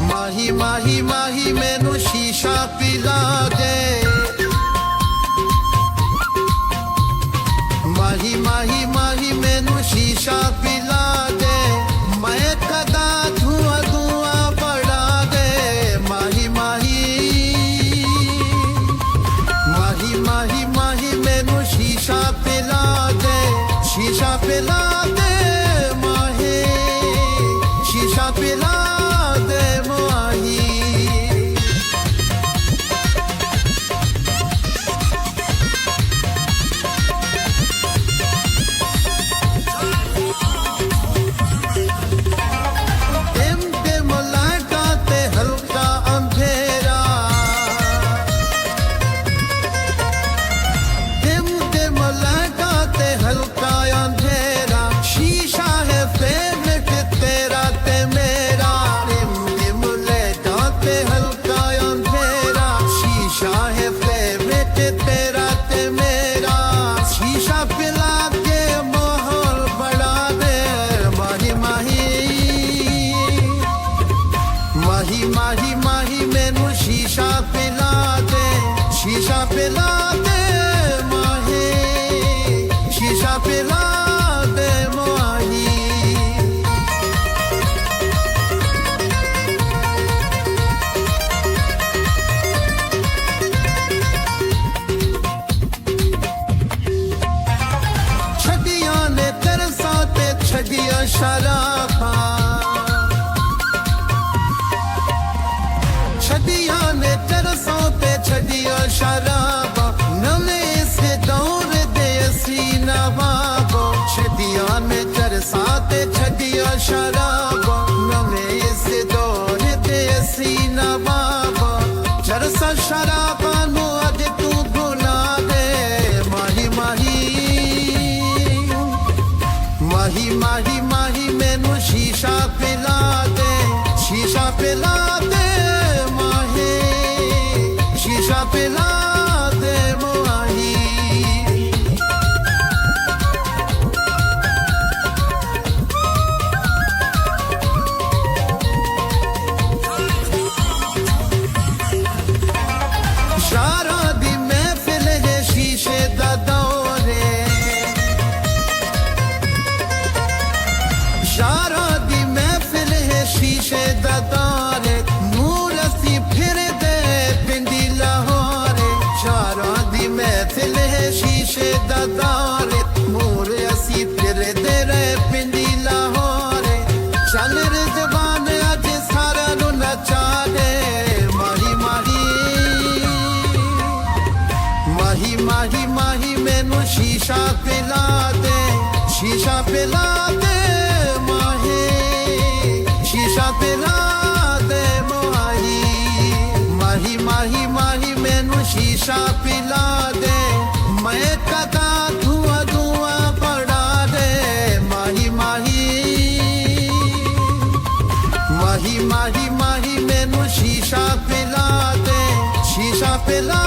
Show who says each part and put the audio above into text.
Speaker 1: माही माही माही मैनू शीशा पिला दे, माही माही माही मैनू शीशा पिला दे, मैं कदा धुआं धुआं बढ़ा दे। माही माही माही माही माही मैनू शीशा पिला दे, शीशा पिला दे माही, शीशा पिला दे माही। टिम टिम लाइटाते हल्का अंधेरा, टिम टिम लाइटाते हल्का अंधेरा, शीशा है फेवरेट तेरा ते मेरा। टिम टिम लाइटाते हल्का अंधेरा, शीशा है फेवरेट तेरा ते मेरा। शीशा पिला के माहौल बढ़ा दे, माही माही माही माही माही मैनू शीशा पिला दे, शीशा पिला दे माही, शीशा पिला दे माही। छड़ियां ने तरसा ते छड़ियां शराबा, छड़ियां ने तरसा ते छड़ियां शराबा, नवें से दौर दे असी नवाबो। छड़ियां ने तरसा ते छड़ियां शराबा, नवें से दौर दे असी नवाबो। चरसा शराबा नू अज तू भुला दे, माही माही माही माही माही मैनू शीशा पिला दे, शीशा पिला दे माही, शीशा पिला दे माही। शारा दी महफिल है शीशे दा दौरे, शारा दी महफिल है शीशे दा दौरे, नूर असी फिर दे पिंडी लाहौरे। शारा दी महफिल है शीशे दा दौरे, नूर असी फिर दे रे पिंडी लाहौरे। चल रे जबान अज सारा नू नचा दे, माही माही माही माही माही मैनू शीशा पिला दे, शीशा पिला दे माही, शीशा पिला दे माही। माही माही माही मैनू शीशा पिला दे, मैं कदा धुआं धुआं बढ़ा दे। माही माही माही माही माही मैनू शीशा पिला दे, शीशा पिला